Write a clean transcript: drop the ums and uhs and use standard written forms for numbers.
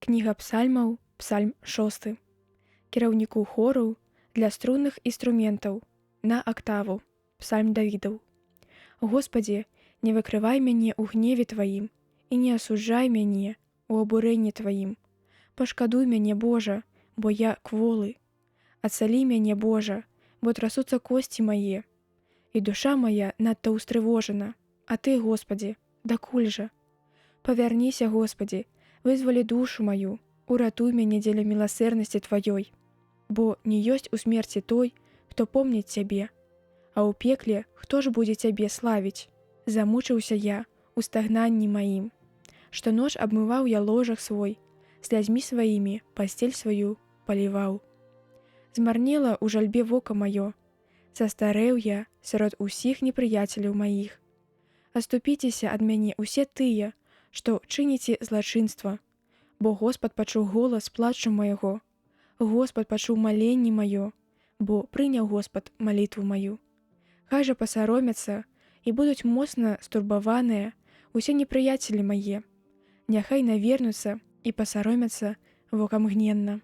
Кніга псальмаў, псальм 6. Кіраўніку хору для струнных інструментаў на актаву, псальм Давідаў. Господі, не выкрывай мяне ў гневе Тваім і не асуджай мяне ў абурэнні Тваім. Пашкадуй мяне, Божа, бо я кволы. Ацалі мяне, Божа, бо трасуцца косці мае. І душа мая надта ўстрывожана, а Ты, Господі, дакуль жа? Павярніся, Господі, вызвалі душу маю, уратуй мяне дзеля міласэрнасці Тваёй. Бо не ёсць у смерці той, хто помніць Цябе, а ў пекле хто ж будзе Цябе славіць? Замучыўся я у стагнанні маім. Штоноч абмываў я ложах свой, слязьмі сваімі пасцель сваю паліваў. Змарнела ў жальбе вока маё, састарэў я сярод усіх непрыяцеляў маіх. Аступіцеся ад мяне ўсе тыя, што чыніце злачынства, бо Господ пачуў голас плачу майго. Господ пачуў маленне маё, бо прыняў Господ малітву маю. Хай жа пасаромяцца і будуць моцна стурбаваныя усе непрыяцелі мае. Няхай навернуцца і пасаромяцца вокам гненна.